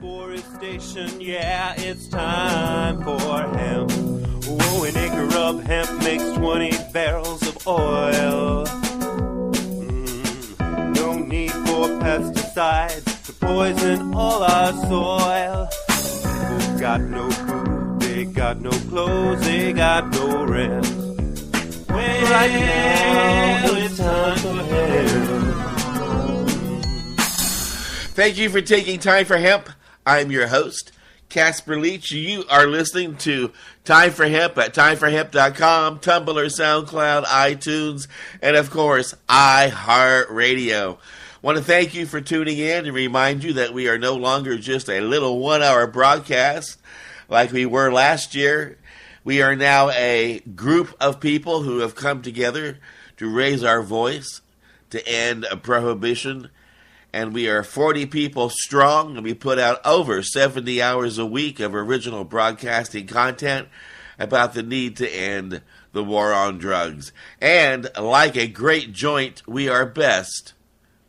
Deforestation, yeah, it's time for hemp. Whoa, an acre of hemp makes 20 barrels of oil. No need for pesticides to poison all our soil. People got no food, they got no clothes, they got no rest. Well, right now, it's time for hemp. Thank you for taking time for hemp. I'm your host, Casper Leitch. You are listening to Time for Hemp at timeforhemp.com, Tumblr, SoundCloud, iTunes, and of course, iHeartRadio. Want to thank you for tuning in and remind you that we are no longer just a little 1-hour broadcast like we were last year. We are now a group of people who have come together to raise our voice to end a prohibition. And we are 40 people strong, and we put out over 70 hours a week of original broadcasting content about the need to end the war on drugs. And like a great joint, we are best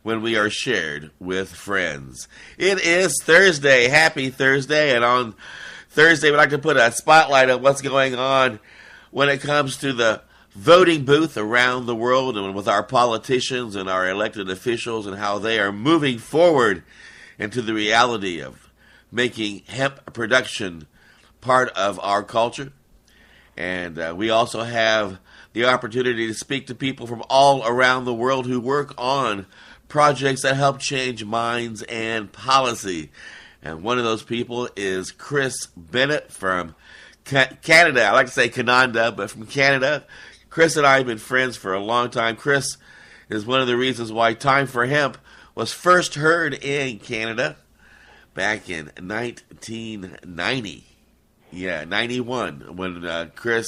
when we are shared with friends. It is Thursday. Happy Thursday. And on Thursday, we'd like to put a spotlight on what's going on when it comes to the voting booth around the world and with our politicians and our elected officials and how they are moving forward into the reality of making hemp production part of our culture. And we also have the opportunity to speak to people from all around the world who work on projects that help change minds and policy. And one of those people is Chris Bennett from Canada. I like to say Canada, but from Canada. Chris and I have been friends for a long time. Chris is one of the reasons why Time for Hemp was first heard in Canada back in 1990. Yeah, 91, when Chris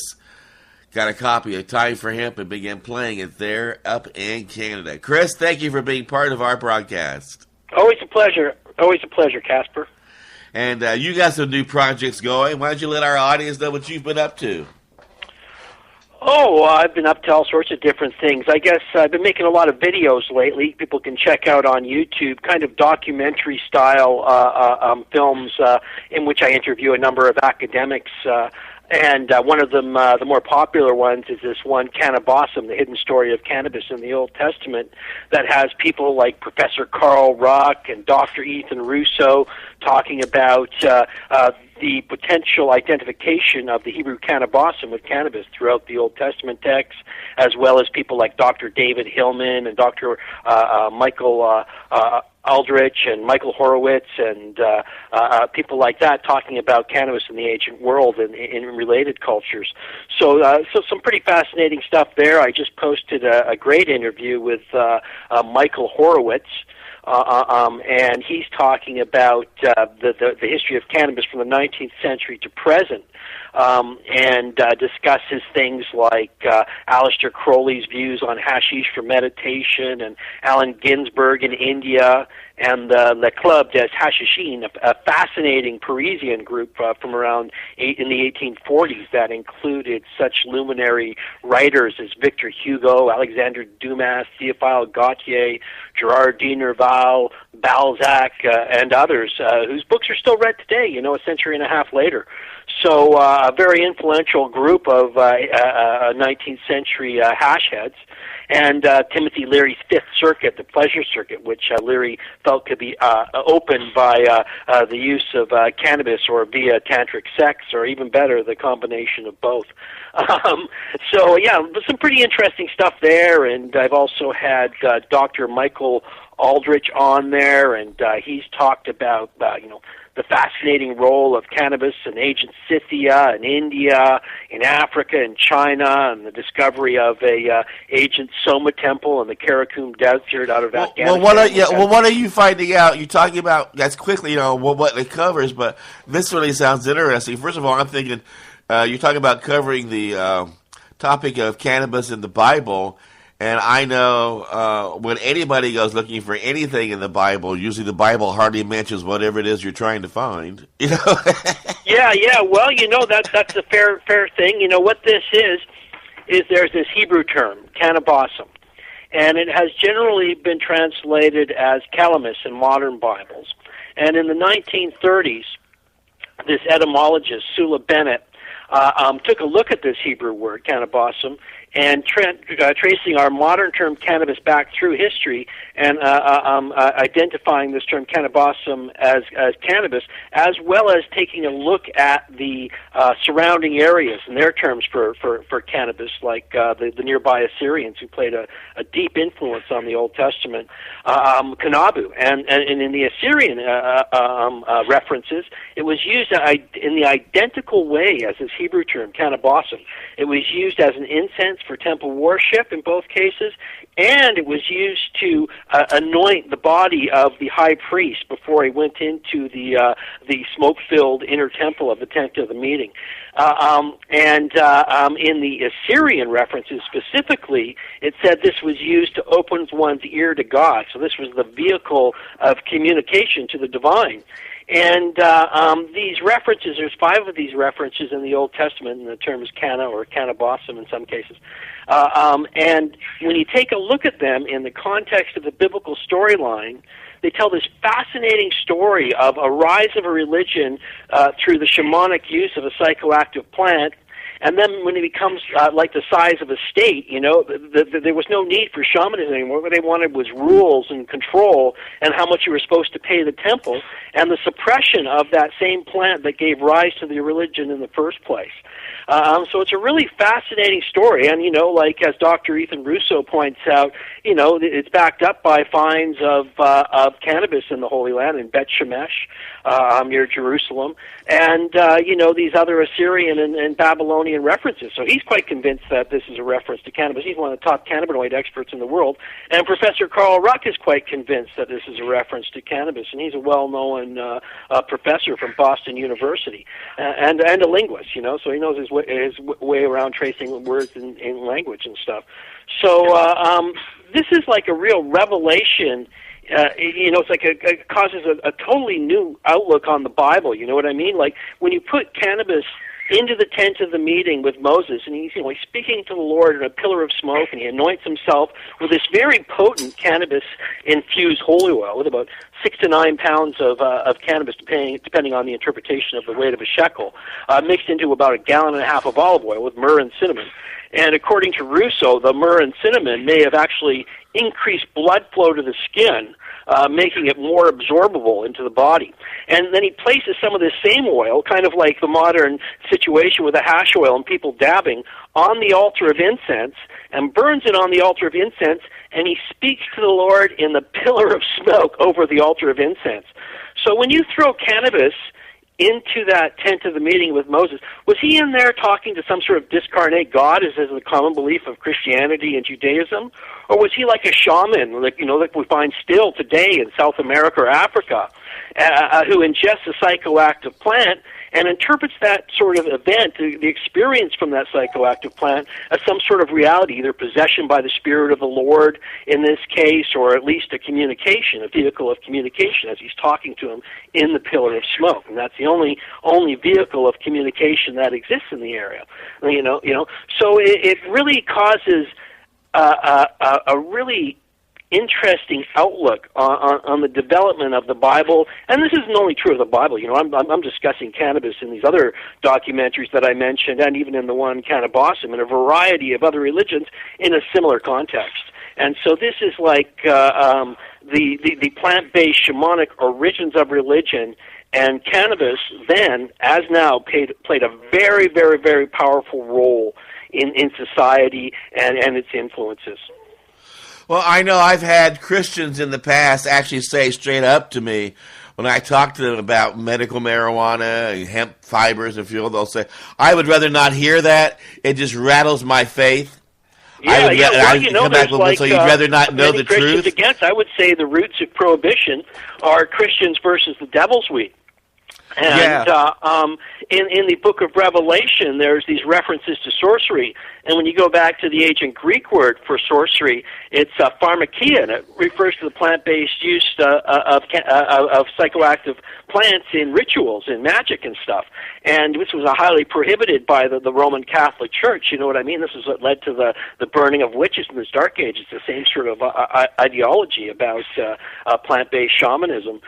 got a copy of Time for Hemp and began playing it there up in Canada. Chris, thank you for being part of our broadcast. Always a pleasure. Always a pleasure, Casper. And you got some new projects going. Why don't you let our audience know what you've been up to? Oh, I've been up to all sorts of different things. I guess I've been making a lot of videos lately. People can check out on YouTube, kind of documentary-style films in which I interview a number of academics. And one of them, the more popular ones, is this one, Cannabosum, the hidden story of cannabis in the Old Testament, that has people like Professor Carl Ruck and Dr. Ethan Russo talking about the potential identification of the Hebrew cannabosum with cannabis throughout the Old Testament texts, as well as people like Dr. David Hillman and Dr. Michael Aldrich and Michael Horowitz and people like that talking about cannabis in the ancient world and in related cultures. So some pretty fascinating stuff there. I just posted a great interview with Michael Horowitz, and he's talking about the history of cannabis from the 19th century to present, and discusses things like Aleister Crowley's views on hashish for meditation, and Allen Ginsberg in India, and Le Club des Hashishines, a fascinating Parisian group from around in the 1840s that included such luminary writers as Victor Hugo, Alexandre Dumas, Théophile Gautier, Gerard de Nerval, Balzac, and others, whose books are still read today, a century and a half later. So a very influential group of 19th century hash heads. And Timothy Leary's Fifth Circuit, the Pleasure Circuit, which Leary felt could be opened by the use of cannabis or via tantric sex, or even better, the combination of both. So, yeah, some pretty interesting stuff there. And I've also had Dr. Michael Aldrich on there, and he's talked about, the fascinating role of cannabis in ancient Scythia, in India, in Africa, in China, and the discovery of a ancient Soma temple in the Karakum Desert out of Afghanistan. What are you finding out? You're talking about, that's quickly, what it covers, but this really sounds interesting. First of all, I'm thinking you're talking about covering the topic of cannabis in the Bible. And I know when anybody goes looking for anything in the Bible, usually the Bible hardly mentions whatever it is you're trying to find. Yeah. Well, that's a fair thing. What this is there's this Hebrew term, cannabosum, and it has generally been translated as calamus in modern Bibles. And in the 1930s, this etymologist, Sula Bennett, took a look at this Hebrew word, cannabosum, and tracing our modern term cannabis back through history and identifying this term cannabosum as cannabis, as well as taking a look at the surrounding areas and their terms for cannabis, like the nearby Assyrians, who played a deep influence on the Old Testament, Kanabu. And in the Assyrian references, it was used in the identical way as this Hebrew term, cannabosum. It was used as an incense for temple worship in both cases, and it was used to anoint the body of the high priest before he went into the smoke-filled inner temple of the tent of the meeting. In the Assyrian references specifically, it said this was used to open one's ear to God. So this was the vehicle of communication to the divine. And these references, there's 5 of these references in the Old Testament, and the term is canna or cannabosum in some cases. And when you take a look at them in the context of the biblical storyline, they tell this fascinating story of a rise of a religion through the shamanic use of a psychoactive plant. And then when it becomes like the size of a state, there was no need for shamanism anymore. What they wanted was rules and control and how much you were supposed to pay the temple and the suppression of that same plant that gave rise to the religion in the first place. So it's a really fascinating story. And, like as Dr. Ethan Russo points out, it's backed up by finds of cannabis in the Holy Land in Bet Shemesh near Jerusalem. And, these other Assyrian and Babylonian references. So he's quite convinced that this is a reference to cannabis. He's one of the top cannabinoid experts in the world. And Professor Carl Ruck is quite convinced that this is a reference to cannabis. And he's a well-known professor from Boston University and a linguist, so he knows his way around tracing words in language and stuff. So this is like a real revelation. It's like it causes a totally new outlook on the Bible. You know what I mean? Like when you put cannabis into the tent of the meeting with Moses, and he's speaking to the Lord in a pillar of smoke, and he anoints himself with this very potent cannabis-infused holy oil, with about 6 to 9 pounds of cannabis, depending on the interpretation of the weight of a shekel, mixed into about 1.5 gallons of olive oil with myrrh and cinnamon. And according to Russo, the myrrh and cinnamon may have actually increased blood flow to the skin, making it more absorbable into the body. And then he places some of this same oil, kind of like the modern situation with the hash oil and people dabbing, on the altar of incense and burns it on the altar of incense, and he speaks to the Lord in the pillar of smoke over the altar of incense. So when you throw cannabis into that tent of the meeting with Moses, was he in there talking to some sort of discarnate God, as is the common belief of Christianity and Judaism? Or was he like a shaman, like we find still today in South America or Africa, who ingests a psychoactive plant and interprets that sort of event, the experience from that psychoactive plant, as some sort of reality, either possession by the Spirit of the Lord in this case, or at least a communication, a vehicle of communication, as he's talking to him in the pillar of smoke. And that's the only vehicle of communication that exists in the area. So it really causes a really interesting outlook on the development of the Bible, and this isn't only true of the Bible. I'm discussing cannabis in these other documentaries that I mentioned, and even in the one Cannabosum, and a variety of other religions in a similar context. And so this is like the plant-based shamanic origins of religion, and cannabis then, as now, played a very, very, very powerful role in society and its influences. Well, I know I've had Christians in the past actually say straight up to me, when I talk to them about medical marijuana and hemp fibers and fuel, they'll say, I would rather not hear that. It just rattles my faith. So you'd rather not know the truth? I would say the roots of prohibition are Christians versus the devil's weed. And in the book of Revelation, there's these references to sorcery. And when you go back to the ancient Greek word for sorcery, it's pharmakia, and it refers to the plant-based use of psychoactive plants in rituals, in magic and stuff. And this was highly prohibited by the Roman Catholic Church. You know what I mean? This is what led to the burning of witches in the Dark Ages, the same sort of ideology about plant-based shamanism.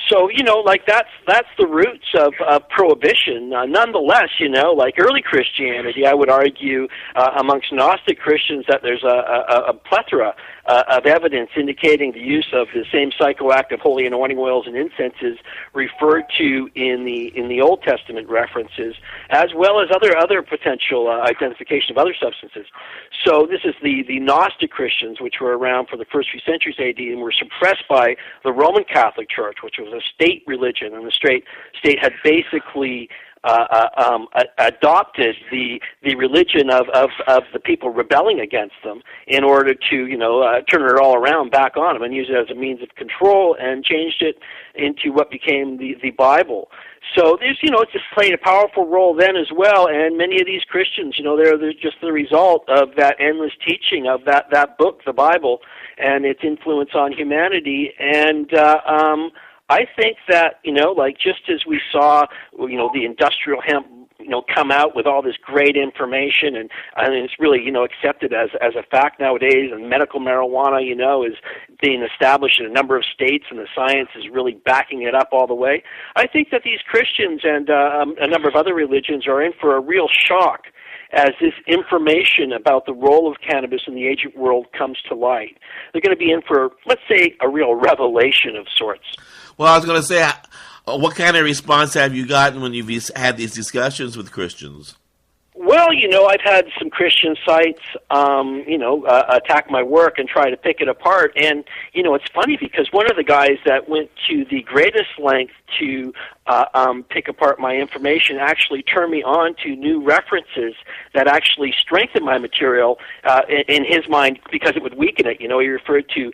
So, like that's the roots of prohibition. Nonetheless, like early Christianity, I would argue amongst Gnostic Christians that there's a plethora of evidence indicating the use of the same psychoactive holy anointing oils and incenses referred to in the Old Testament references, as well as other potential identification of other substances. So this is the Gnostic Christians, which were around for the first few centuries AD and were suppressed by the Roman Catholic Church, which was a state religion, and the state had basically adopted the religion of the people rebelling against them in order to turn it all around back on them and use it as a means of control, and changed it into what became the Bible. So there's it's just played a powerful role then as well, and many of these Christians they're just the result of that endless teaching of that book, the Bible, and its influence on humanity. And I think that, like just as we saw, the industrial hemp, come out with all this great information, and it's really, accepted as a fact nowadays, and medical marijuana, is being established in a number of states, and the science is really backing it up all the way. I think that these Christians and a number of other religions are in for a real shock as this information about the role of cannabis in the ancient world comes to light. They're going to be in for, let's say, a real revelation of sorts. Well, I was going to say, what kind of response have you gotten when you've had these discussions with Christians? Well, I've had some Christian sites, attack my work and try to pick it apart. And, it's funny because one of the guys that went to the greatest length to pick apart my information actually turned me on to new references that actually strengthen my material in his mind, because it would weaken it. He referred to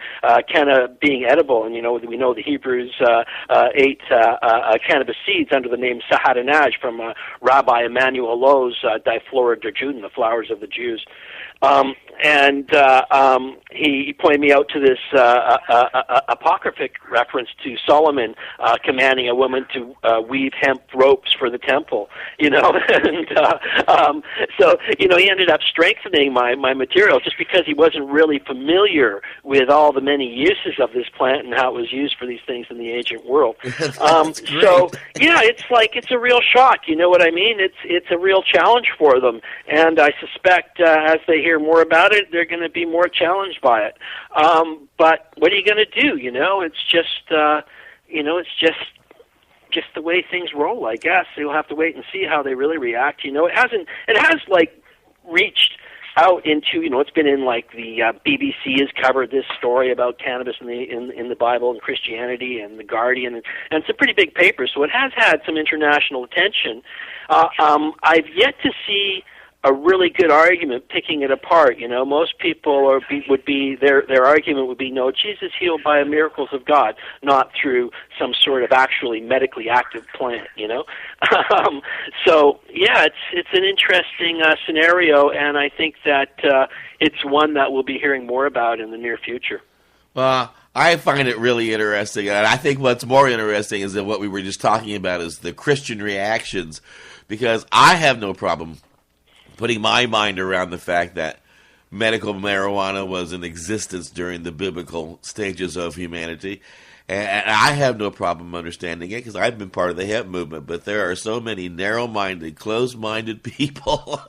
canna being edible, and we know the Hebrews ate cannabis seeds under the name Sahadanaj from Rabbi Emmanuel Lowe's Diflora Derjuden, the flowers of the Jews. He pointed me out to this apocryphic reference to Solomon commanding a woman to weave hemp ropes for the temple, so he ended up strengthening my material just because he wasn't really familiar with all the many uses of this plant and how it was used for these things in the ancient world. So yeah, it's a real shock. You know what I mean? It's a real challenge for them, and I suspect as they hear more about it, they're going to be more challenged by it. But what are you going to do? It's just the way things roll, I guess. You'll have to wait and see how they really react. It has reached out into, it's been in the BBC has covered this story about cannabis in the Bible and Christianity, and the Guardian, and it's a pretty big paper, so it has had some international attention. I've yet to see a really good argument picking it apart. Most people their argument would be, no, Jesus healed by the miracles of God, not through some sort of actually medically active plant. So yeah, it's an interesting scenario, and I think that it's one that we'll be hearing more about in the near future. Well, I find it really interesting, and I think what's more interesting is that what we were just talking about is the Christian reactions, because I have no problem putting my mind around the fact that medical marijuana was in existence during the biblical stages of humanity. And I have no problem understanding it because I've been part of the hemp movement. But there are so many narrow-minded, closed-minded people.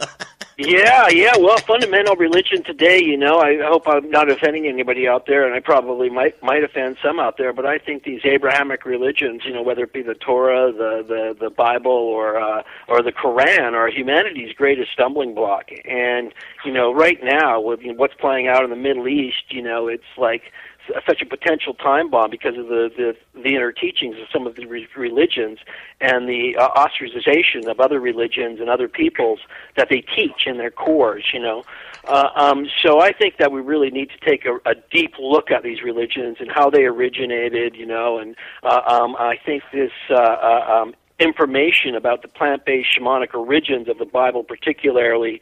Yeah. Well, fundamental religion today, I hope I'm not offending anybody out there, and I probably might offend some out there, but I think these Abrahamic religions, whether it be the Torah, the Bible, or the Quran, are humanity's greatest stumbling block. And, right now, with what's playing out in the Middle East, it's like such a potential time bomb because of the inner teachings of some of the religions and the ostracization of other religions and other peoples that they teach in their cores, So I think that we really need to take a deep look at these religions and how they originated, and I think this information about the plant-based shamanic origins of the Bible particularly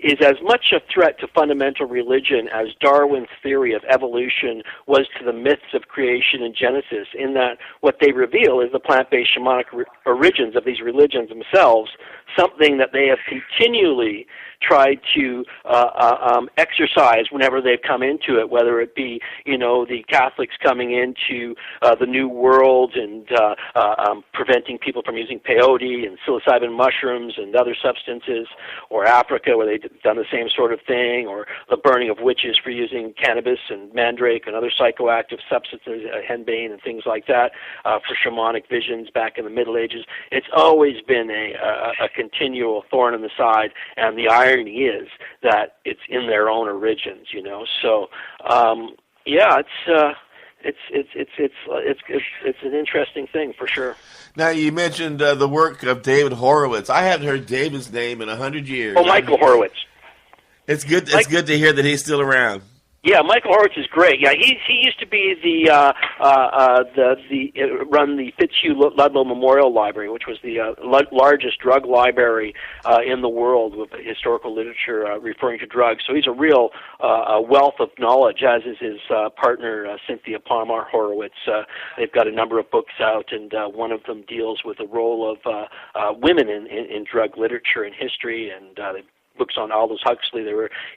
is as much a threat to fundamental religion as Darwin's theory of evolution was to the myths of creation in Genesis, in that what they reveal is the plant-based shamanic origins of these religions themselves something that they have continually tried to exercise whenever they've come into it, whether it be, the Catholics coming into the New World and preventing people from using peyote and psilocybin mushrooms and other substances, or Africa where they've done the same sort of thing, or the burning of witches for using cannabis and mandrake and other psychoactive substances, henbane and things like that, for shamanic visions back in the Middle Ages. It's always been a continual thorn in the side, and the irony is that it's in their own origins, So, it's an interesting thing for sure. Now, you mentioned the work of David Horowitz. I haven't heard David's name in 100 years. Oh, Michael Horowitz. It's good. It's good to hear that he's still around. Yeah, Michael Horowitz is great. Yeah, he used to be run the Fitzhugh Ludlow Memorial Library, which was the largest drug library in the world with historical literature referring to drugs. So he's a real wealth of knowledge, as is his partner Cynthia Palmer Horowitz. They've got a number of books out, and one of them deals with the role of women in drug literature and history, and books on Aldous Huxley.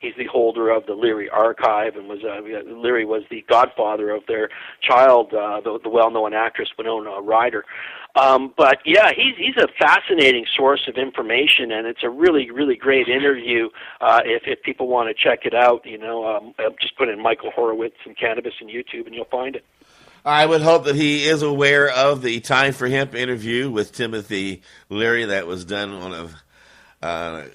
He's the holder of the Leary Archive, and Leary was the godfather of their child, the well-known actress Winona Ryder. But yeah, he's a fascinating source of information, and it's a really, really great interview. If people want to check it out, just put in Michael Horowitz and cannabis in YouTube, and you'll find it. I would hope that he is aware of the Time for Hemp interview with Timothy Leary that was done on a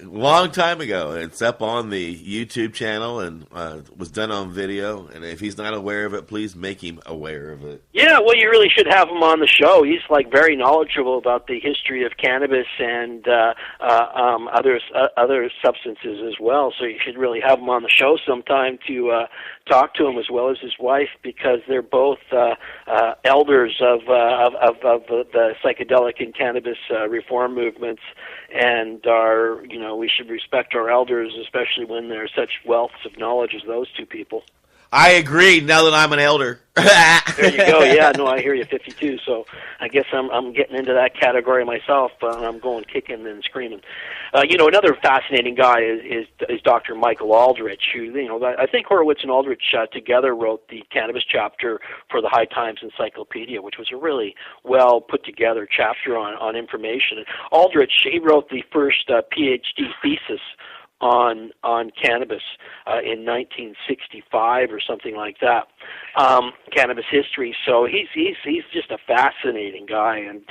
long time ago. It's up on the YouTube channel and was done on video. And if he's not aware of it, please make him aware of it. Yeah, well, you really should have him on the show. He's very knowledgeable about the history of cannabis and other substances as well. So you should really have him on the show sometime to talk to him, as well as his wife, because they're both elders of the psychedelic and cannabis reform movements, and we should respect our elders, especially when there's such wealths of knowledge as those two people. I agree, now that I'm an elder. There you go. Yeah, no, I hear you, 52. So I guess I'm getting into that category myself. I'm going kicking and screaming. Another fascinating guy is Dr. Michael Aldrich, who, I think Horowitz and Aldrich together wrote the cannabis chapter for the High Times Encyclopedia, which was a really well put together chapter on information. And Aldrich, he wrote the first PhD thesis on cannabis in 1965 or something like that, cannabis history. So he's just a fascinating guy, and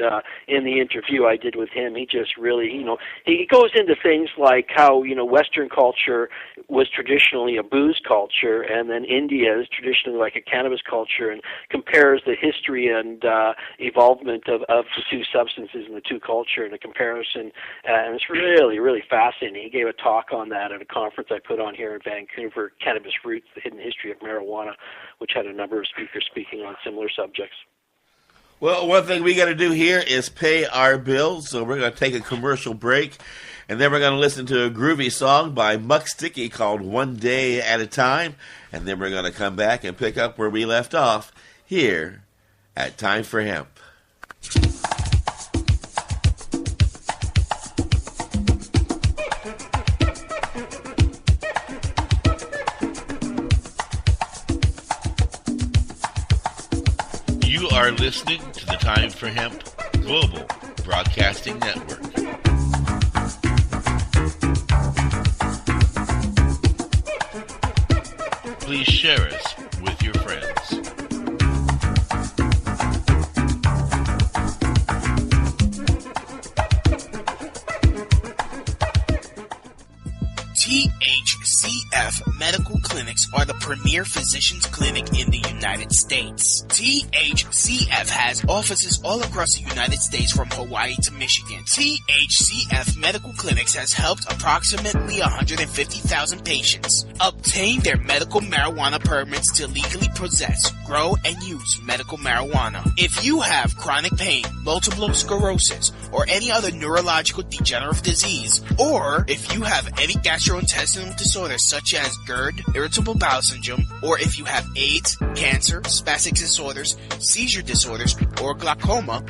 in the interview I did with him, he just really, he goes into things like how, Western culture was traditionally a booze culture, and then India is traditionally like a cannabis culture, and compares the history and evolvement of the two substances and the two culture in a comparison, and it's really, really fascinating. He gave a talk on that at a conference I put on here in Vancouver, Cannabis Roots, The Hidden History of Marijuana, which had a number of speakers speaking on similar subjects. Well, one thing we got to do here is pay our bills, so we're going to take a commercial break, and then we're going to listen to a groovy song by Muck Sticky called One Day at a Time, and then we're going to come back and pick up where we left off here at Time for Hemp. You are listening to the Time for Hemp Global Broadcasting Network. Please share us with your friends. THCF Medical Clinics are the premier physicians clinic in the United States. THCF has offices all across the United States from Hawaii to Michigan. THCF Medical Clinics has helped approximately 150,000 patients obtain their medical marijuana permits to legally possess, grow, and use medical marijuana. If you have chronic pain, multiple sclerosis, or any other neurological degenerative disease, or if you have any gastrointestinal disorders such as GERD, irritable bowel syndrome, or if you have AIDS, cancer, spastic disorders, seizure disorders, or glaucoma,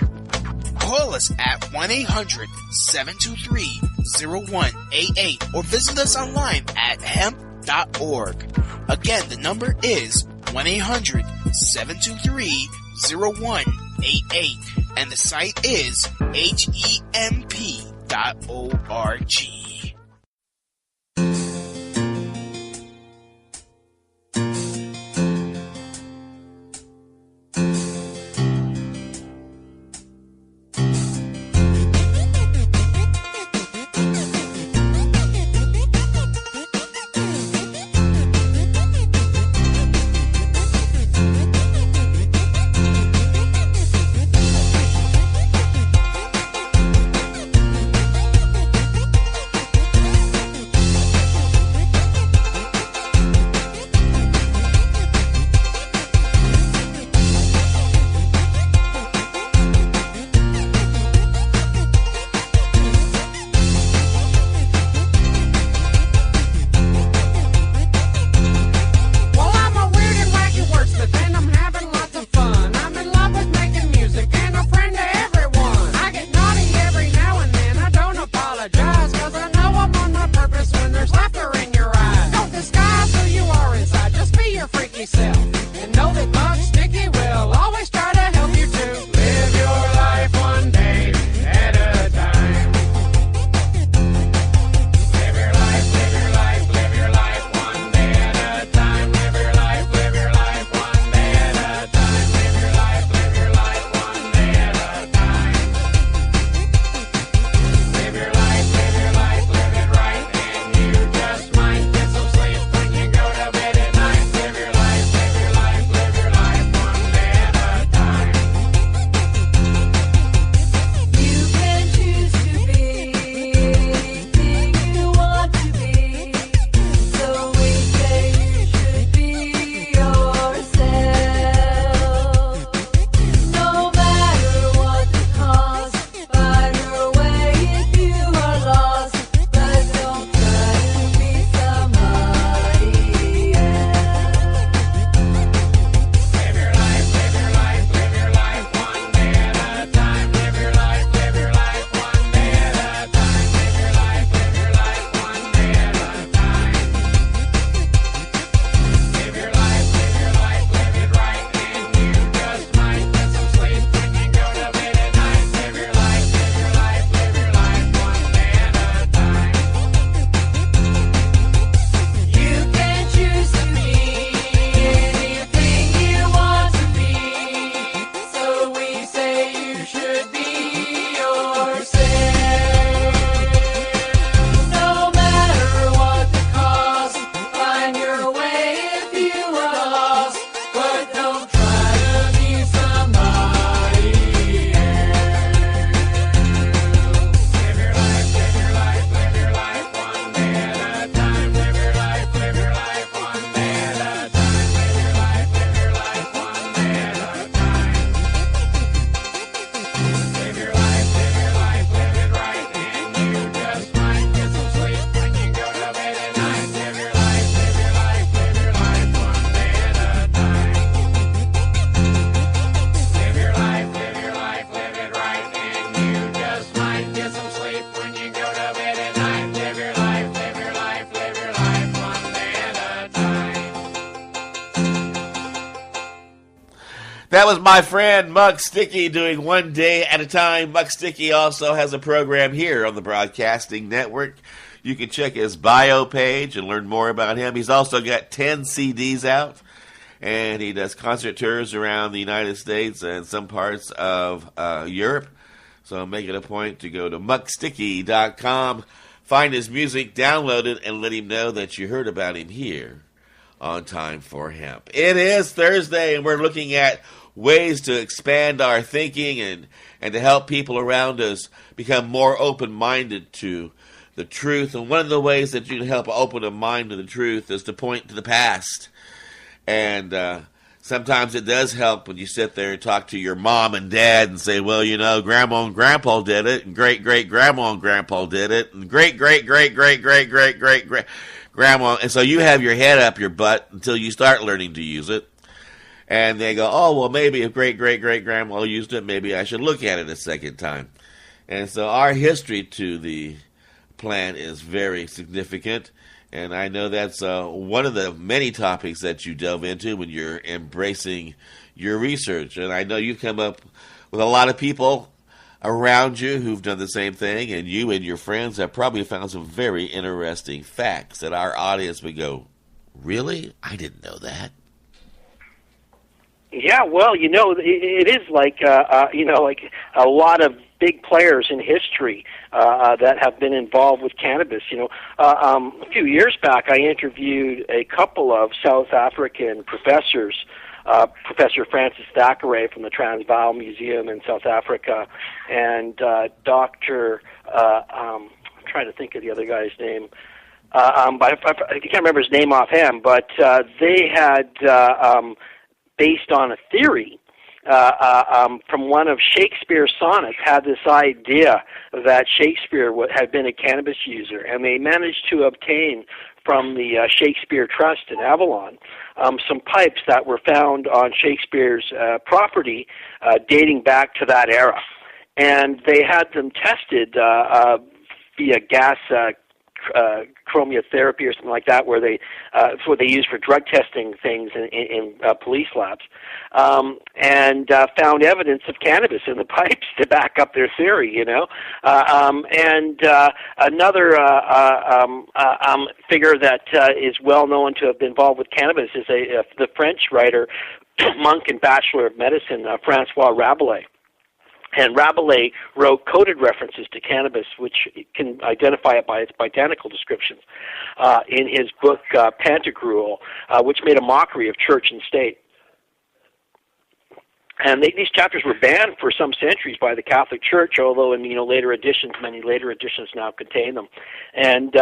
Call us at 1-800-723-0188 or visit us online at hemp.org. Again, the number is 1-800-723-0188 and the site is hemp.org. That was my friend Muck Sticky doing One Day at a Time. Muck Sticky also has a program here on the Broadcasting Network. You can check his bio page and learn more about him. He's also got 10 CDs out, and he does concert tours around the United States and some parts of Europe. So make it a point to go to mucksticky.com, find his music, download it, and let him know that you heard about him here on Time for Hemp. It is Thursday, and we're looking at ways to expand our thinking and to help people around us become more open-minded to the truth. And one of the ways that you can help open a mind to the truth is to point to the past. And sometimes it does help when you sit there and talk to your mom and dad and say, well, you know, Grandma and Grandpa did it, and great-great-grandma and Grandpa did it, and great-great-great-great-great-great-great-grandma. And so you have your head up your butt until you start learning to use it. And they go, oh, well, maybe if great-great-great-grandma used it, maybe I should look at it a second time. And so our history to the plant is very significant. And I know that's one of the many topics that you delve into when you're embracing your research. And I know you've come up with a lot of people around you who've done the same thing, and you and your friends have probably found some very interesting facts that our audience would go, really? I didn't know that. Yeah, well, it is like like a lot of big players in history that have been involved with cannabis. A few years back, I interviewed a couple of South African professors, Professor Francis Thackeray from the Transvaal Museum in South Africa, and Dr. I'm trying to think of the other guy's name. But I can't remember his name offhand, but they had, based on a theory from one of Shakespeare's sonnets, had this idea that Shakespeare had been a cannabis user, and they managed to obtain from the Shakespeare Trust in Avalon some pipes that were found on Shakespeare's property dating back to that era. And they had them tested via gas chromatherapy or something like that, where it's what they use for drug testing things in police labs, and found evidence of cannabis in the pipes to back up their theory. And another figure that is well known to have been involved with cannabis is the French writer, monk and bachelor of medicine, Francois Rabelais. And Rabelais wrote coded references to cannabis, which can identify it by its botanical descriptions, in his book Pantagruel, which made a mockery of church and state. And these chapters were banned for some centuries by the Catholic Church, although in many later editions now contain them. And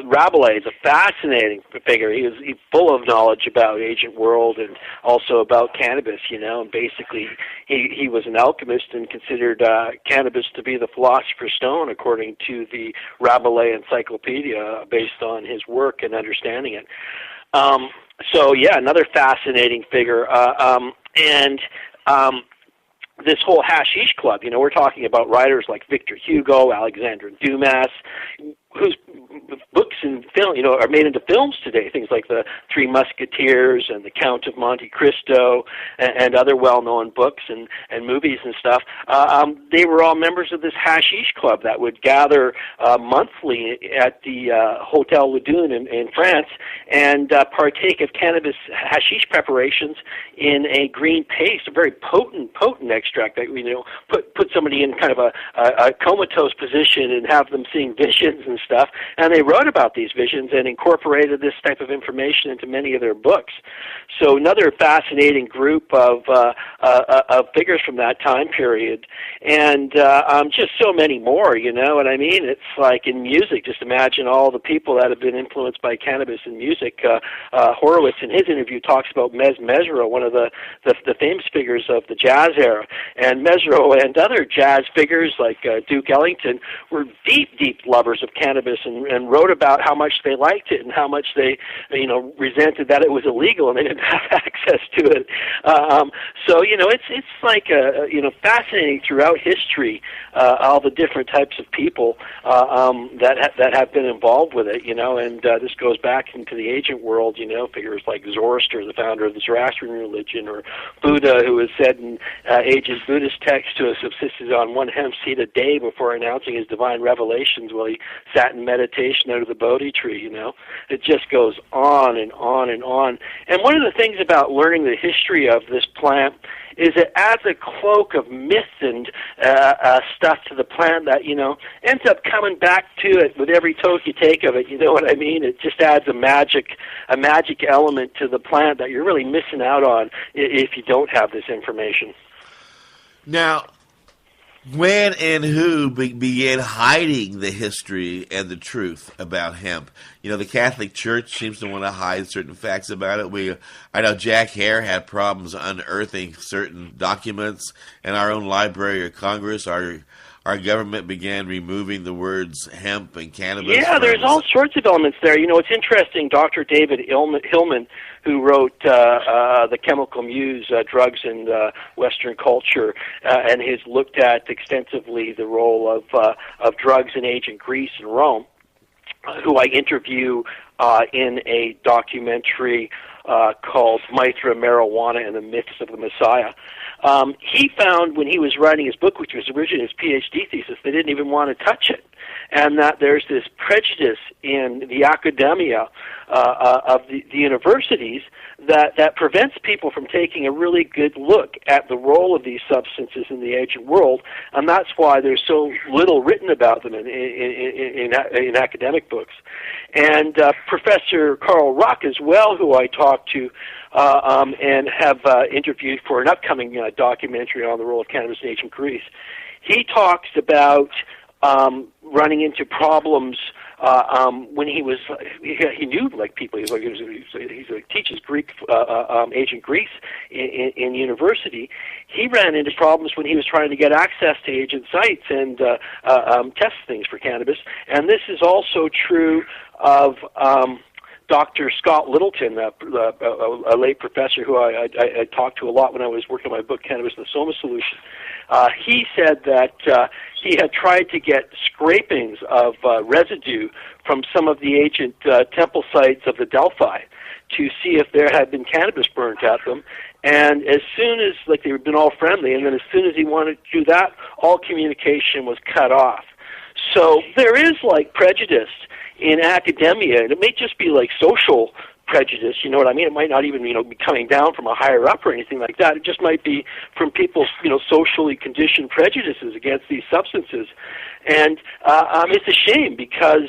Rabelais is a fascinating figure. He was full of knowledge about ancient world and also about cannabis, and basically he was an alchemist and considered cannabis to be the philosopher's stone, according to the Rabelais Encyclopedia, based on his work and understanding it. Another fascinating figure. This whole hashish club, we're talking about writers like Victor Hugo, Alexandre Dumas, whose books and film, are made into films today. Things like The Three Musketeers and The Count of Monte Cristo and other well-known books and movies and stuff. They were all members of this hashish club that would gather monthly at the Hotel Ledune in France and partake of cannabis hashish preparations in a green paste, a very potent extract that put somebody in kind of a comatose position and have them seeing visions and stuff. And they wrote about these visions and incorporated this type of information into many of their books. So another fascinating group of figures from that time period, and just so many more. You know what I mean? It's like in music. Just imagine all the people that have been influenced by cannabis in music. Horowitz, in his interview, talks about Mez Mesereau, one of the famous figures of the jazz era, and Mesereau and other jazz figures like Duke Ellington were deep lovers of cannabis and wrote about how much they liked it and how much they, resented that it was illegal and they didn't have access to it. So it's like fascinating throughout history, all the different types of people that have been involved with it. And this goes back into the ancient world. Figures like Zoroaster, the founder of the Zoroastrian religion, or Buddha, who is said in ancient Buddhist texts to have subsisted on one hemp seed a day before announcing his divine revelations while he sat in meditation under the Bodhi tree. It just goes on and on and on. And one of the things about learning the history of this plant is it adds a cloak of myth and stuff to the plant that, ends up coming back to it with every toke you take of it. You know what I mean? It just adds a magic element to the plant that you're really missing out on if you don't have this information. Now, when and who began hiding the history and the truth about hemp? The Catholic Church seems to want to hide certain facts about it. I know Jack Hare had problems unearthing certain documents, and our own Library of Congress, our government began removing the words hemp and cannabis. Yeah, there's all sorts of elements there. It's interesting. Dr. David Hillman, who wrote The Chemical Muse, Drugs in Western Culture, and has looked at extensively the role of drugs in ancient Greece and Rome, who I interview in a documentary called Mithra, Marijuana, and the Myths of the Messiah. He found when he was writing his book, which was originally his PhD thesis, they didn't even want to touch it, and that there's this prejudice in the academia of the universities that prevents people from taking a really good look at the role of these substances in the ancient world, and that's why there's so little written about them in academic books. And Professor Carl Ruck as well, who I talked to and have interviewed for an upcoming documentary on the role of cannabis in ancient Greece, he talks about running into problems when he knew like people. He teaches Greek, ancient Greece in university. He ran into problems when he was trying to get access to ancient sites and test things for cannabis. And this is also true of Dr. Scott Littleton, a late professor who I talked to a lot when I was working on my book, Cannabis and the Soma Solution. He said that he had tried to get scrapings of residue from some of the ancient temple sites of the Delphi to see if there had been cannabis burnt at them. And as soon as, they had been all friendly, and then as soon as he wanted to do that, all communication was cut off. So there is, prejudice in academia, and it may just be social prejudice, you know what I mean? It might not even, be coming down from a higher up or anything like that. It just might be from people's, socially conditioned prejudices against these substances. And it's a shame because,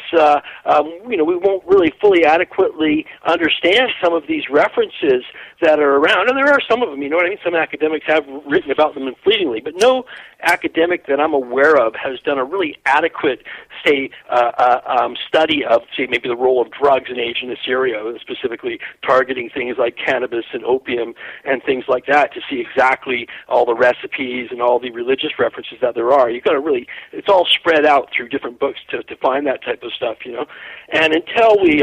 we won't really fully adequately understand some of these references that are around. And there are some of them, you know what I mean? Some academics have written about them fleetingly, but no academic that I'm aware of has done a really adequate, say, study of, say, maybe the role of drugs in ancient Assyria, specifically targeting things like cannabis and opium and things like that to see exactly all the recipes and all the religious references that there are. You've got to really, it's all spread out through different books to find that type of stuff, And until we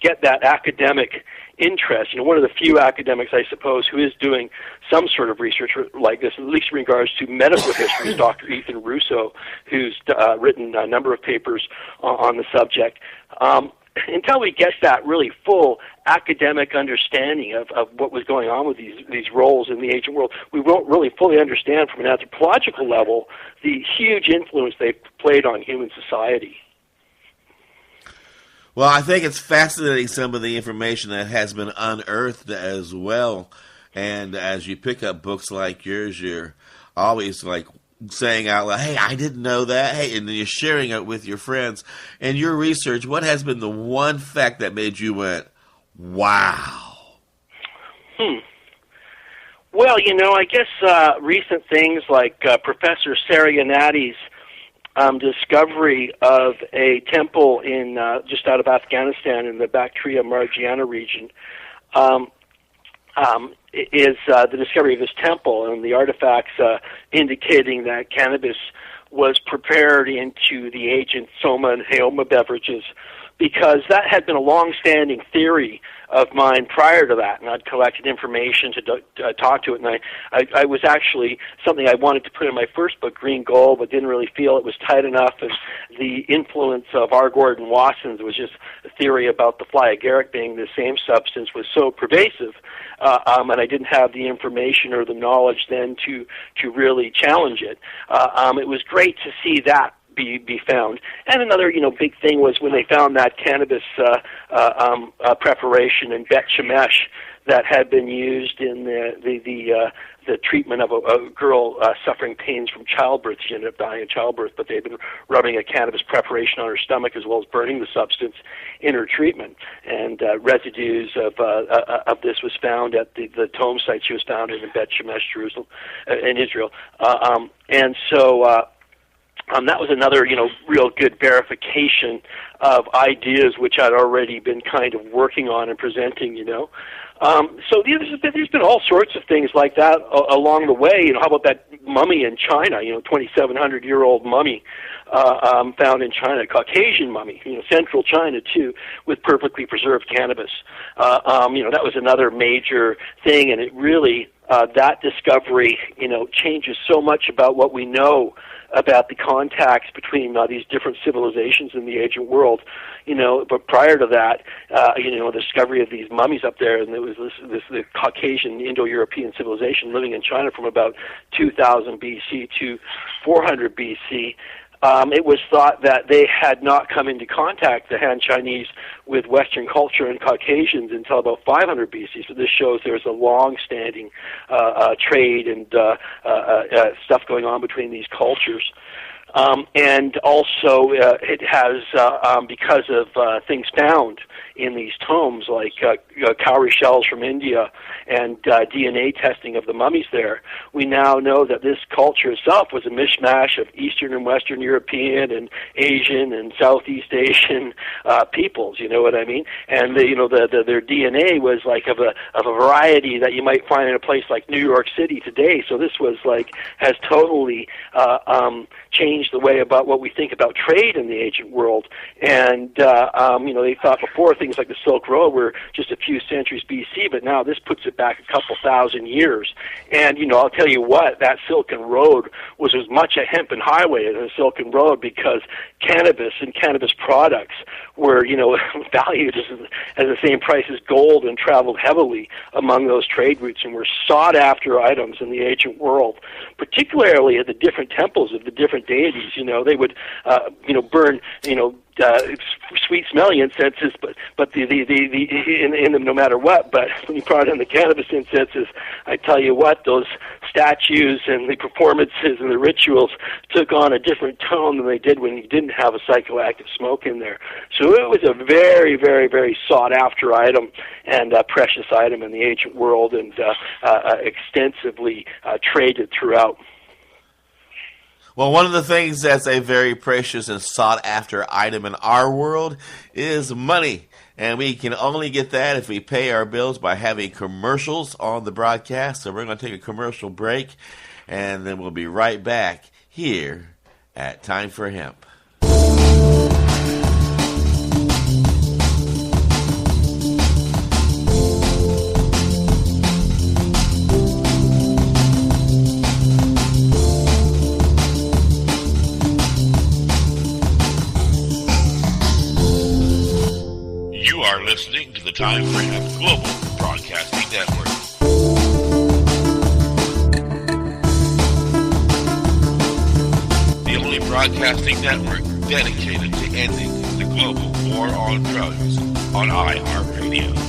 get that academic interest, one of the few academics, I suppose, who is doing some sort of research like this, at least in regards to medical history, is Dr. Ethan Russo, who's written a number of papers on the subject. Until we get that really full academic understanding of what was going on with these roles in the ancient world, we won't really fully understand from an anthropological level the huge influence they played on human society. Well, I think it's fascinating, some of the information that has been unearthed as well. And as you pick up books like yours, you're always saying out loud, hey, I didn't know that. Hey, and then you're sharing it with your friends. And your research, what has been the one fact that made you went, wow? Well, I guess recent things like Professor Sarianati's discovery of a temple in just out of Afghanistan in the Bactria Margiana region is the discovery of this temple and the artifacts indicating that cannabis was prepared into the ancient soma and heoma beverages, because that had been a long-standing theory of mine prior to that, and I'd collected information to talk to it, and I was actually something I wanted to put in my first book, Green Gold, but didn't really feel it was tight enough, and the influence of R. Gordon Wasson's was just a theory about the fly agaric being the same substance was so pervasive, and I didn't have the information or the knowledge then to really challenge it. It was great to see that be found. And another, big thing was when they found that cannabis preparation in Bet Shemesh that had been used in the treatment of a girl suffering pains from childbirth. She ended up dying of childbirth, but they'd been rubbing a cannabis preparation on her stomach as well as burning the substance in her treatment. And residues of this was found at the tomb site she was found in Bet Shemesh, Jerusalem, in Israel. And so that was another, real good verification of ideas which I'd already been kind of working on and presenting, So there's been all sorts of things like that along the way. How about that mummy in China, 2,700-year-old mummy found in China, Caucasian mummy, central China too, with perfectly preserved cannabis. That was another major thing, and it really, that discovery, changes so much about what we know about the contacts between these different civilizations in the ancient world. But prior to that, the discovery of these mummies up there, and there was the Caucasian Indo-European civilization living in China from about 2000 BC to 400 BC. It was thought that they had not come into contact, the Han Chinese, with Western culture and Caucasians until about 500 BC. So this shows there's a long-standing trade and stuff going on between these cultures. And also it has, because of things found in these tombs, like cowrie shells from India and DNA testing of the mummies there, we now know that this culture itself was a mishmash of Eastern and Western European and Asian and Southeast Asian peoples, you know what I mean? And their DNA was like of a variety that you might find in a place like New York City today. So this was has totally changed the way about what we think about trade in the ancient world. And they thought before things like the Silk Road were just a few centuries BC, but now this puts it back a couple thousand years. And I'll tell you what, that Silken Road was as much a hempen highway as a Silken Road, because cannabis and cannabis products were valued as the same price as gold and traveled heavily among those trade routes and were sought after items in the ancient world, particularly at the different temples of the different deities. They would burn sweet smelling incenses, but in them no matter what. But when you brought in the cannabis incenses, I tell you what, those statues and the performances and the rituals took on a different tone than they did when you didn't have a psychoactive smoke in there. So it was a very, very, very sought after item and precious item in the ancient world, and extensively traded throughout. Well, one of the things that's a very precious and sought-after item in our world is money. And we can only get that if we pay our bills by having commercials on the broadcast. So we're going to take a commercial break, and then we'll be right back here at Time for Hemp. Listening to the Time for Hemp Global Broadcasting Network. The only broadcasting network dedicated to ending the global war on drugs on iHeartRadio.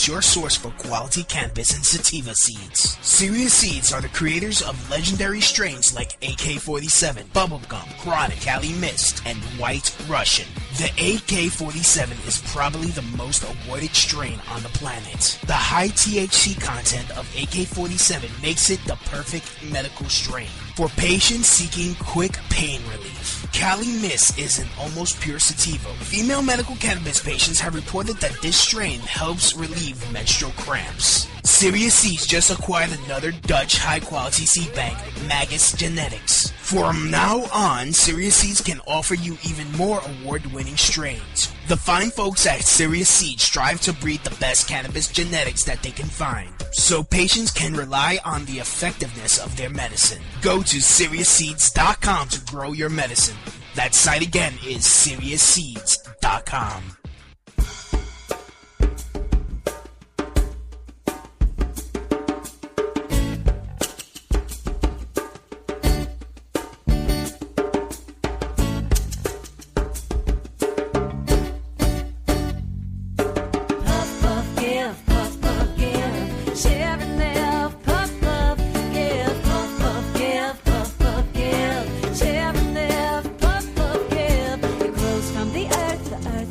Your source for quality cannabis and sativa seeds. Serious Seeds are the creators of legendary strains like AK-47, Bubblegum, Chronic, Cali Mist, and White Russian. The AK-47 is probably the most awarded strain on the planet. The high THC content of AK-47 makes it the perfect medical strain for patients seeking quick pain relief. Cali Mist is an almost pure sativa. Female medical cannabis patients have reported that this strain helps relieve menstrual cramps. Serious Seeds just acquired another Dutch high-quality seed bank, Magus Genetics. From now on, Serious Seeds can offer you even more award-winning strains. The fine folks at Serious Seeds strive to breed the best cannabis genetics that they can find, so patients can rely on the effectiveness of their medicine. Go to SeriousSeeds.com to grow your medicine. That site again is SeriousSeeds.com.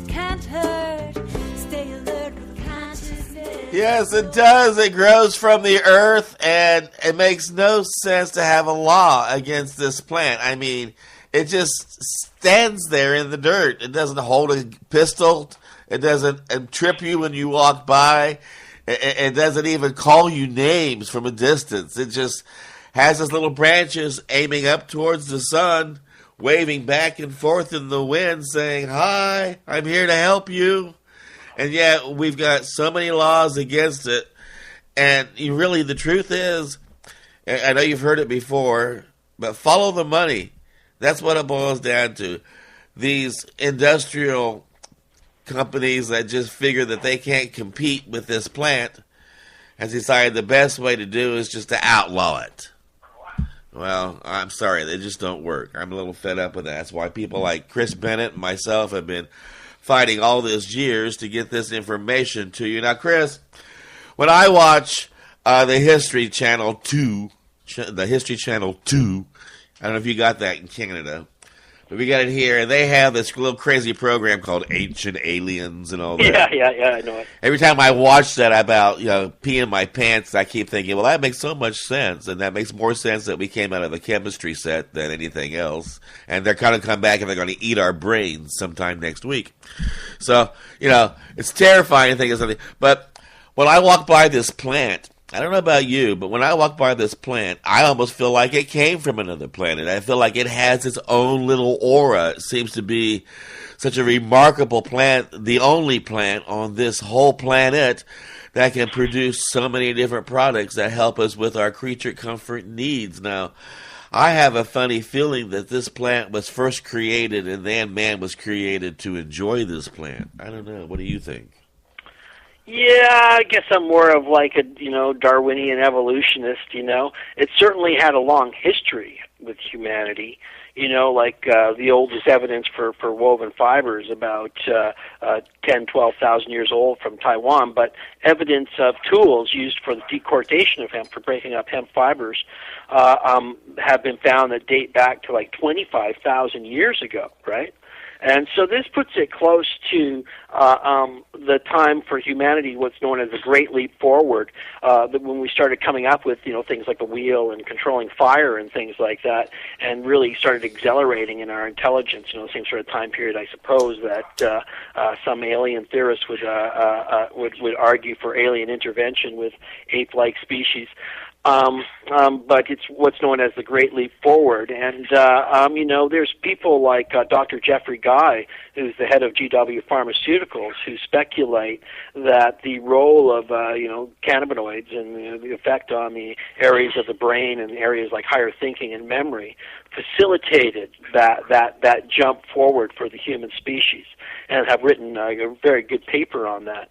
Can't Yes, it does. It grows from the earth, and it makes no sense to have a law against this plant. I mean, it just stands there in the dirt. It doesn't hold a pistol. It doesn't trip you when you walk by. It doesn't even call you names from a distance. It just has its little branches aiming up towards the sun, waving back and forth in the wind, saying, "Hi, I'm here to help you." And yet we've got so many laws against it. And really, the truth is, I know you've heard it before, but follow the money. That's what it boils down to. These industrial companies that just figure that they can't compete with this plant has decided the best way to do is just to outlaw it. Well, I'm sorry, they just don't work. I'm a little fed up with that. That's why people like Chris Bennett and myself have been fighting all these years to get this information to you. Now, Chris, when I watch the History Channel 2, I don't know if you got that in Canada, but we got it here, and they have this little crazy program called Ancient Aliens and all that. Yeah, I know it. Every time I watch that about, peeing my pants, I keep thinking, well, that makes so much sense, and that makes more sense that we came out of a chemistry set than anything else, and they're going to come back and they're going to eat our brains sometime next week. So, it's terrifying to think of something. But when I walk by this plant, I don't know about you, but when I walk by this plant, I almost feel like it came from another planet. I feel like it has its own little aura. It seems to be such a remarkable plant, the only plant on this whole planet that can produce so many different products that help us with our creature comfort needs. Now, I have a funny feeling that this plant was first created and then man was created to enjoy this plant. I don't know. What do you think? Yeah, I guess I'm more of like a, Darwinian evolutionist, It certainly had a long history with humanity, like the oldest evidence for woven fibers about 10, 12,000 years old from Taiwan, but evidence of tools used for the decortation of hemp, for breaking up hemp fibers, have been found that date back to like 25,000 years ago, right? And so this puts it close to the time for humanity, what's known as the Great Leap Forward, when we started coming up with, things like the wheel and controlling fire and things like that, and really started accelerating in our intelligence, the same sort of time period, I suppose, that some alien theorists would argue for alien intervention with ape-like species. But it's what's known as the Great Leap Forward. And, there's people like Dr. Jeffrey Guy, who's the head of GW Pharmaceuticals, who speculate that the role of, cannabinoids and the effect on the areas of the brain and areas like higher thinking and memory facilitated that jump forward for the human species, and have written a very good paper on that.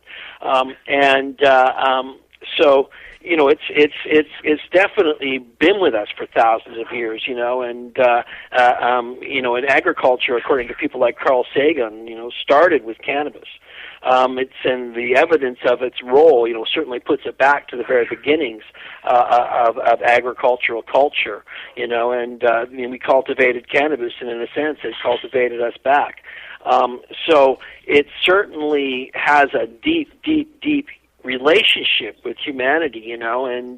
So, it's definitely been with us for thousands of years, and in agriculture, according to people like Carl Sagan, started with cannabis. And the evidence of its role, certainly puts it back to the very beginnings of agricultural culture, and we cultivated cannabis, and in a sense, it cultivated us back. So it certainly has a deep relationship with humanity, and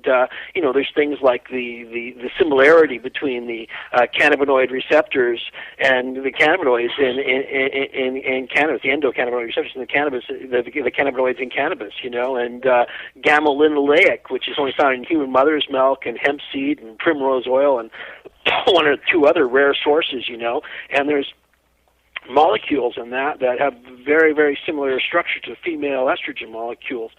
there's things like the similarity between the cannabinoid receptors and the cannabinoids in cannabis, the endocannabinoid receptors in the cannabis, the cannabinoids in cannabis, and gamma-linoleic, which is only found in human mother's milk and hemp seed and primrose oil and one or two other rare sources, and there's molecules in that have very, very similar structure to female estrogen molecules.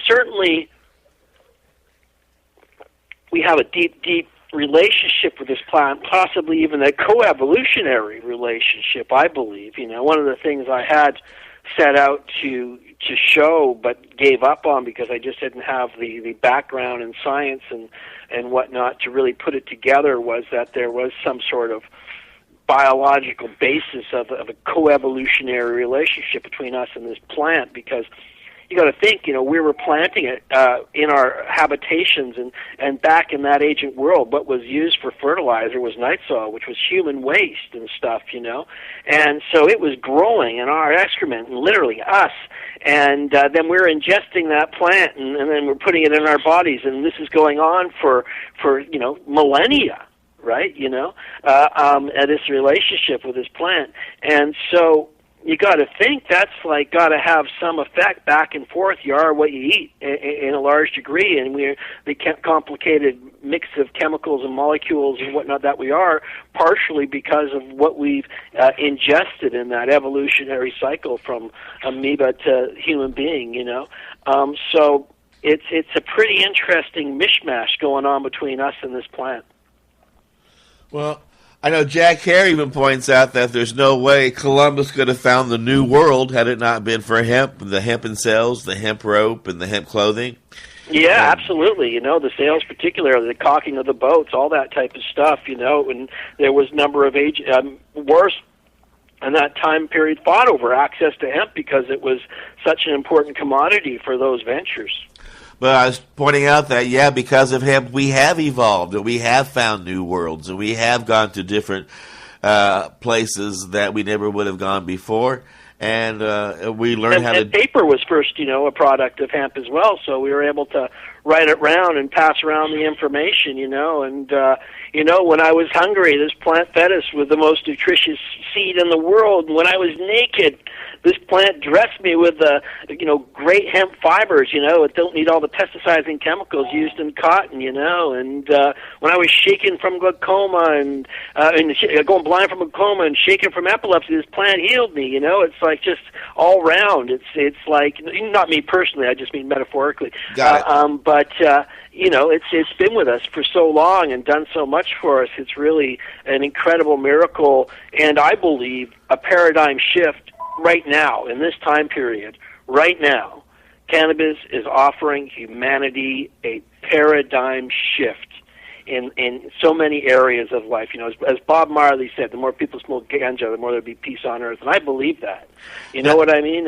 Certainly we have a deep relationship with this plant, possibly even a co-evolutionary relationship, I believe. One of the things I had set out to show but gave up on because I just didn't have the background in science and whatnot to really put it together was that there was some sort of biological basis of a co-evolutionary relationship between us and this plant, because you got to think, we were planting it in our habitations, and back in that ancient world, what was used for fertilizer was night soil, which was human waste and stuff, and so it was growing in our excrement, and literally us, and then we're ingesting that plant, and then we're putting it in our bodies, and this is going on for millennia, right? This relationship with this plant, and so you got to think that's like got to have some effect back and forth. You are what you eat in a large degree, and we're the complicated mix of chemicals and molecules and whatnot that we are, partially because of what we've ingested in that evolutionary cycle from amoeba to human being. So it's a pretty interesting mishmash going on between us and this plant. Well, I know Jack Hare even points out that there's no way Columbus could have found the New World had it not been for hemp, the hempen sails, the hemp rope, and the hemp clothing. Yeah, absolutely. The sails, particularly the caulking of the boats, all that type of stuff. And there was a number of wars in that time period fought over access to hemp because it was such an important commodity for those ventures. But I was pointing out that, because of hemp, we have evolved, and we have found new worlds, and we have gone to different places that we never would have gone before, and we learned how to... And paper was first, a product of hemp as well, so we were able to write it around and pass around the information, and, when I was hungry, this plant fed us with the most nutritious seed in the world, and when I was naked, this plant dressed me with great hemp fibers, it don't need all the pesticides and chemicals used in cotton, and when I was shaken from glaucoma and going blind from glaucoma and shaken from epilepsy, this plant healed me, it's like just all round. It's like, not me personally, I just mean metaphorically. Got it. But it's been with us for so long and done so much for us. It's really an incredible miracle, and I believe a paradigm shift right now, in this time period, right now. Cannabis is offering humanity a paradigm shift in so many areas of life. As Bob Marley said, the more people smoke ganja, the more there'll be peace on earth, and I believe that. You know what I mean?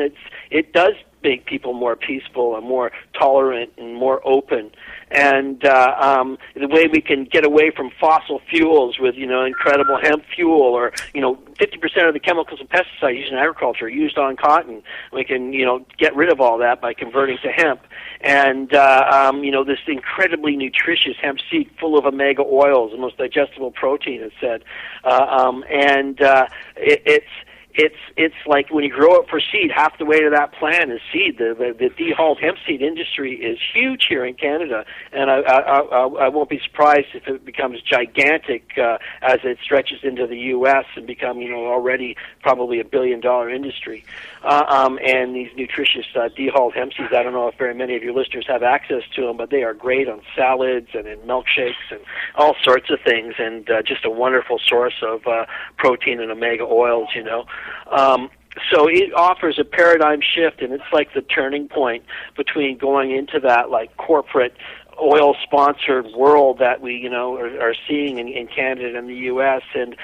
It does make people more peaceful and more tolerant and more open. And the way we can get away from fossil fuels with, incredible hemp fuel, or, 50% of the chemicals and pesticides used in agriculture are used on cotton. We can, get rid of all that by converting to hemp. And, this incredibly nutritious hemp seed full of omega oils, the most digestible protein, it said. It's like when you grow it for seed, half the weight of that plant is seed. The dehulled hemp seed industry is huge here in Canada, and I won't be surprised if it becomes gigantic as it stretches into the U.S. and become already probably $1 billion industry. And these nutritious dehulled hemp seeds, I don't know if very many of your listeners have access to them, but they are great on salads and in milkshakes and all sorts of things, and just a wonderful source of protein and omega oils. So it offers a paradigm shift, and it's like the turning point between going into that like corporate oil-sponsored world that we, are seeing in Canada and the U.S., and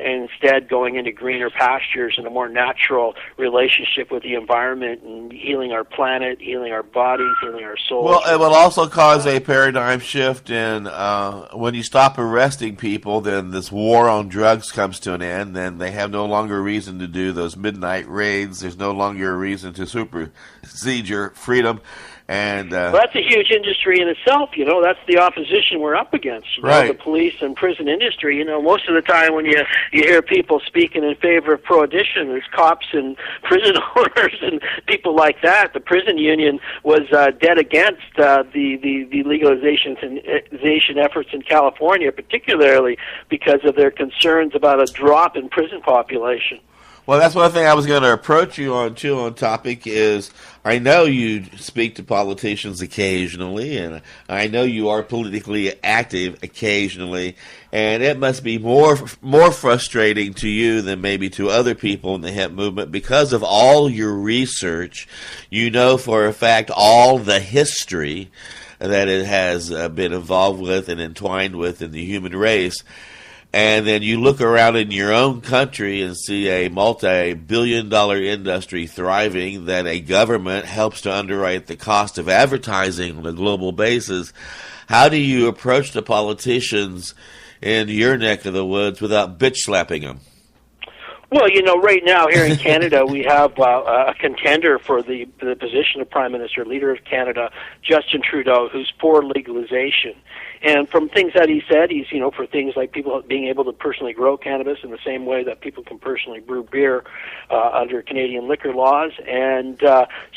instead going into greener pastures and a more natural relationship with the environment and healing our planet, healing our bodies, healing our souls. Well, it will also cause a paradigm shift in when you stop arresting people, then this war on drugs comes to an end, then they have no longer a reason to do those midnight raids. There's no longer a reason to supersede your freedom. And well, that's a huge industry in itself. That's the opposition we're up against. Right. The police and prison industry. Most of the time when you hear people speaking in favor of prohibition, there's cops and prison owners and people like that. The prison union was dead against the legalization efforts in California, particularly because of their concerns about a drop in prison population. Well, that's one thing I was going to approach you on, too, on topic is I know you speak to politicians occasionally, and I know you are politically active occasionally, and it must be more frustrating to you than maybe to other people in the hemp movement because of all your research. You know for a fact all the history that it has been involved with and entwined with in the human race. and then you look around in your own country and see a multi-billion-dollar industry thriving that a government helps to underwrite the cost of advertising on a global basis, how do you approach the politicians in your neck of the woods without bitch-slapping them? Well, right now here in Canada, we have a contender for the position of Prime Minister, leader of Canada, Justin Trudeau, who's for legalization. And from things that he said, he's, for things like people being able to personally grow cannabis in the same way that people can personally brew beer under Canadian liquor laws, and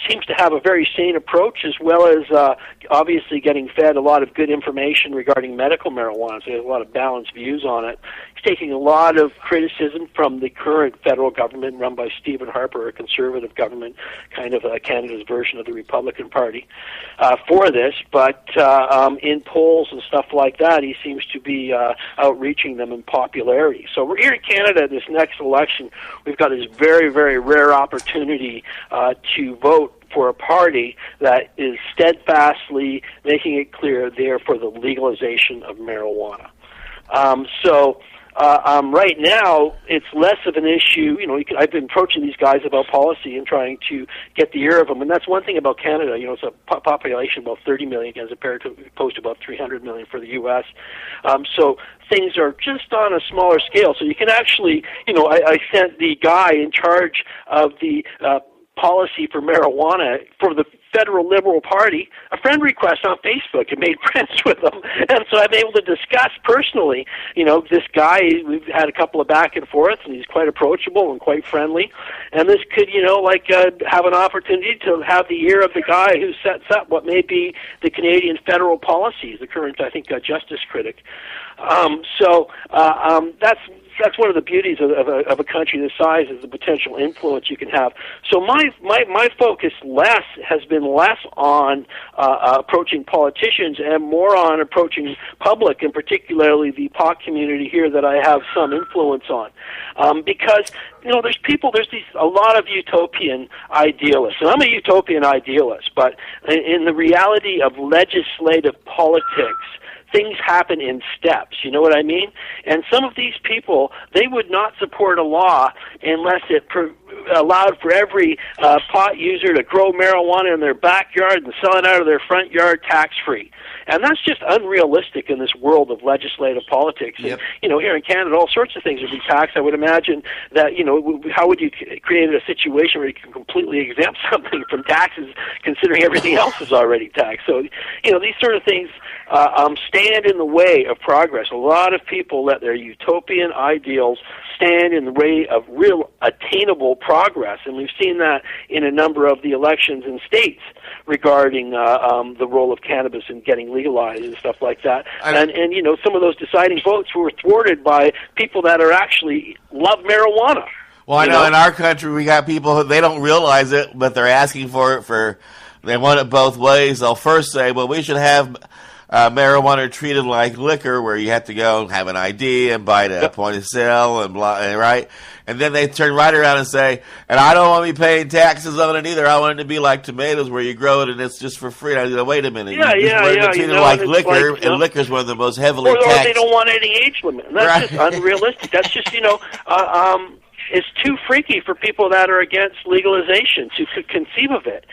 seems to have a very sane approach, as well as obviously getting fed a lot of good information regarding medical marijuana. So he has a lot of balanced views on it. He's taking a lot of criticism from the current federal government run by Stephen Harper, a conservative government, kind of Canada's version of the Republican Party, for this. But in polls and stuff like that, he seems to be outreaching them in popularity. So we're here in Canada this next election. We've got this very, very rare opportunity to vote for a party that is steadfastly making it clear they're for the legalization of marijuana. Right now, it's less of an issue. I've been approaching these guys about policy and trying to get the ear of them, and that's one thing about Canada. It's a population of about 30 million as opposed to about 300 million for the U.S. So things are just on a smaller scale. So you can actually, I sent the guy in charge of the policy for marijuana for the federal Liberal Party a friend request on Facebook and made friends with him. And so I'm able to discuss personally, this guy. We've had a couple of back and forths, and he's quite approachable and quite friendly. And this could, have an opportunity to have the ear of the guy who sets up what may be the Canadian federal policies, the current, I think, justice critic. That's one of the beauties of a country this size, is the potential influence you can have. So my focus has been less on approaching politicians and more on approaching public, and particularly the pot community here that I have some influence on, because there's a lot of utopian idealists, and I'm a utopian idealist, but in the reality of legislative politics, things happen in steps, you know what I mean? And some of these people, they would not support a law unless it allowed for every pot user to grow marijuana in their backyard and sell it out of their front yard tax-free. And that's just unrealistic in this world of legislative politics. Yep. And, here in Canada, all sorts of things would be taxed. I would imagine that, how would you create a situation where you can completely exempt something from taxes considering everything else is already taxed? So, these sort of things stand in the way of progress. A lot of people let their utopian ideals stand in the way of real attainable progress, and we've seen that in a number of the elections in states regarding the role of cannabis in getting legalized and stuff like that. And some of those deciding votes were thwarted by people that are actually love marijuana. Well, I know in our country we got people who, they don't realize it, but they're asking for it they want it both ways. They'll first say, well, we should have marijuana treated like liquor, where you have to go and have an ID and buy it at a point of sale and blah, right? And then they turn right around and say, and I don't want to be paying taxes on it either. I want it to be like tomatoes, where you grow it and it's just for free. Wait a minute. Yeah. Treat it like liquor, and liquor is one of the most heavily taxed. Or they don't want any age limit. And that's just unrealistic. That's just, it's too freaky for people that are against legalization to conceive of it.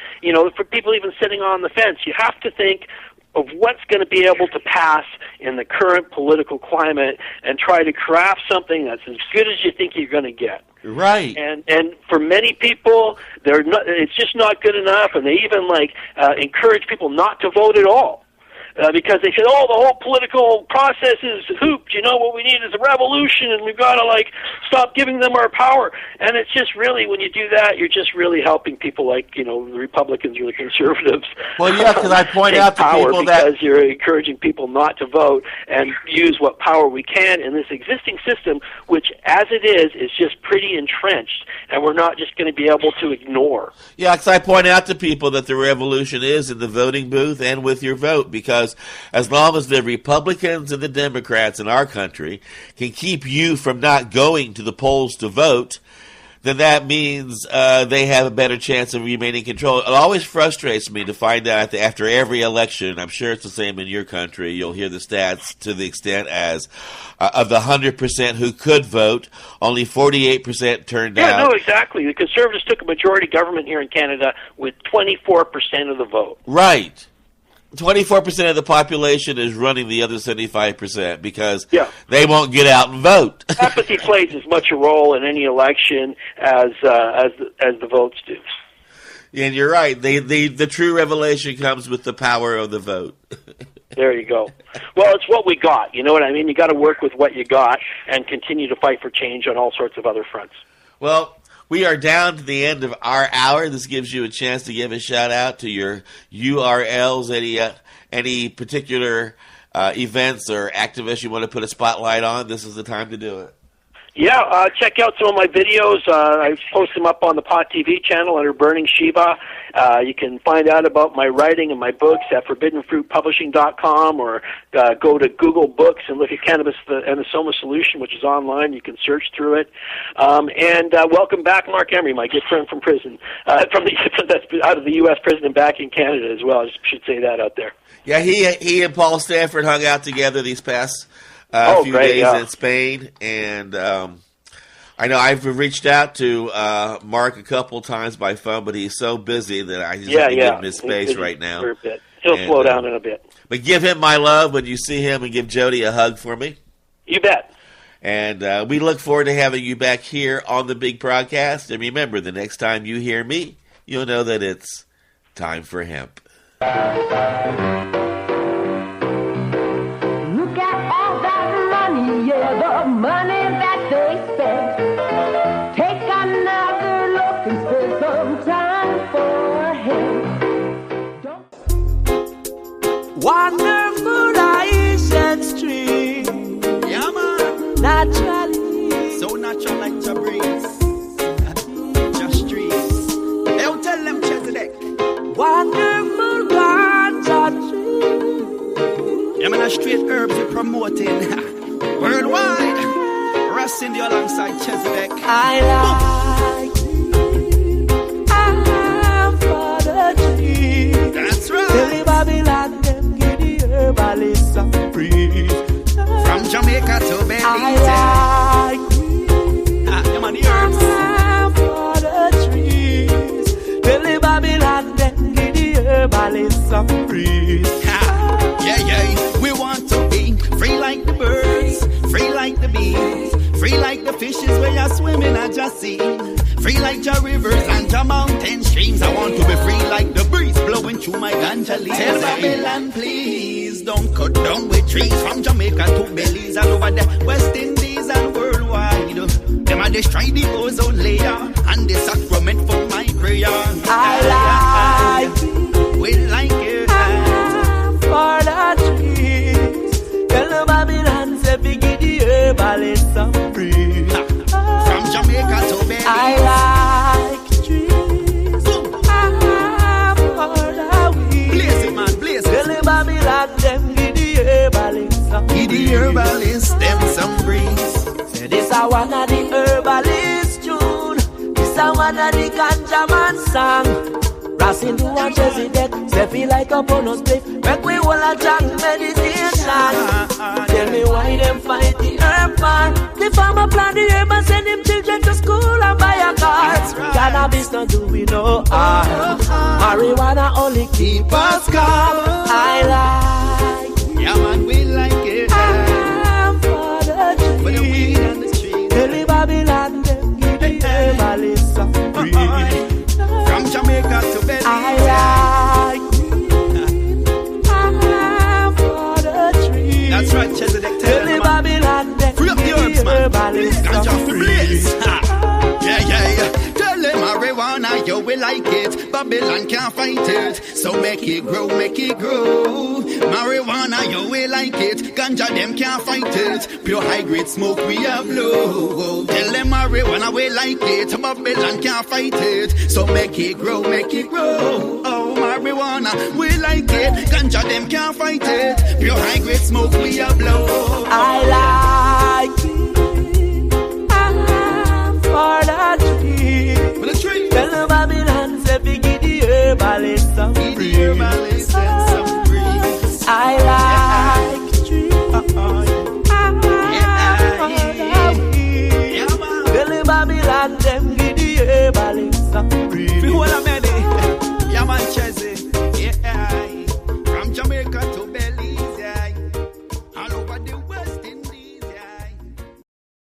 For people even sitting on the fence, you have to think of what's going to be able to pass in the current political climate and try to craft something that's as good as you think you're going to get. Right. And for many people, it's just not good enough, and they even encourage people not to vote at all. Because they said, the whole political process is hooped. What we need is a revolution, and we've got to, stop giving them our power. And it's just really, when you do that, you're just really helping people like, the Republicans or the conservatives. Well, yeah, because I point out to people because you're encouraging people not to vote and use what power we can in this existing system, which, as it is just pretty entrenched, and we're not just going to be able to ignore. Yeah, because I point out to people that the revolution is in the voting booth and with your vote, because as long as the Republicans and the Democrats in our country can keep you from not going to the polls to vote, then that means they have a better chance of remaining in control. It always frustrates me to find out that after every election, I'm sure it's the same in your country, you'll hear the stats to the extent as of the 100% who could vote, only 48% turned out. Yeah, no, exactly. The Conservatives took a majority government here in Canada with 24% of the vote. Right. 24% of the population is running the other 75% because they won't get out and vote. Apathy plays as much a role in any election as the votes do. And you're right. The true revelation comes with the power of the vote. There you go. Well, it's what we got. You know what I mean? You got to work with what you got and continue to fight for change on all sorts of other fronts. Well, we are down to the end of our hour. This gives you a chance to give a shout-out to your URLs, any particular events or activists you want to put a spotlight on. This is the time to do it. Yeah, check out some of my videos. I post them up on the Pot TV channel under Burning Shiva. You can find out about my writing and my books at forbiddenfruitpublishing.com, or go to Google Books and look at Cannabis and the Soma Solution, which is online. You can search through it. And welcome back, Mark Emery, my good friend from prison, that's out of the U.S. prison and back in Canada as well. I should say that out there. Yeah, he and Paul Stanford hung out together these past few days in Spain, and I know I've reached out to Mark a couple times by phone, but he's so busy that I just have to give him his space right now. For a bit. He'll slow down in a bit. But give him my love when you see him, and give Jody a hug for me. You bet. And we look forward to having you back here on the big broadcast. And remember, the next time you hear me, you'll know that it's time for hemp. The money that they spent. Take another look and spend some time for him. Wonderful Haitian stream. Yeah, man. Naturally. So natural like the breeze. Just trees. They'll tell them Chesedek. Wonderful ganja tree. Yeah, man, a straight herbs we promoting. Worldwide, Russ India alongside Chesedek. I like it. I'm for the tree. That's right. Tell the Babylon them give the herbalist some breeze. From Jamaica to Belize. I like it. I'm for the trees. Tell the Babylon them give the herbalist some breeze. Yeah. We want to be free like the birds, free like the bees, free like the fishes where you're swimming at your sea, free like your rivers and your mountain streams. I want to be free like the breeze blowing through my ganja leaves. Tell Babylon, please don't cut down with trees from Jamaica to Belize and over the West Indies and worldwide. Them a destroy the ozone layer and the sacrament for my prayer. I like it. We like it. For the trees, tell the Babylon say we give the herbalist some breeze. From Jamaica to Belize, I like trees. I'm for the weed. Blaze it, man, blaze it. Tell the Babylon them give the herbalist some breeze. Give the herbalist them some breeze. Say this a one of the herbalist tune. This a one of the ganja man song. Racing to one Chesedek, say feel like a bonus play. Make we all a drunk meditation. Tell me why them fight the herb farm. The farmer plant the herb and send him children to school and buy a car. Cannabis not do we no harm. Marijuana only keep us calm. I like it. Yeah, man, we like it. I'm for the For the tree. weed and the street. Tell the Babylon them give the herbalist some breeze. From Jamaica to Belize. I like it. I'm for the tree. That's right, Chesedek. Tell the Babylon that Free up the herbs, man. Ganja for blaze. Yeah. Tell them marijuana, yo, we like it. Babylon can't fight it. So make it grow, make it grow. Marijuana, yo, we like it. Ganja, them can't fight it. Pure high-grade smoke, we a blow. Tell them marijuana, we like it. Babylon can't fight it. So make it grow, make it grow. Oh, marijuana, we like it. Ganja, them can't fight it. Pure high-grade smoke, we a blow. I like it. I'm for the tree. some Give the breeze. herbalist and some breeze. I like trees. Billy Babylon, them give the herbalist some breeze. Feel what I'm at. Yeah, man, Chezzy.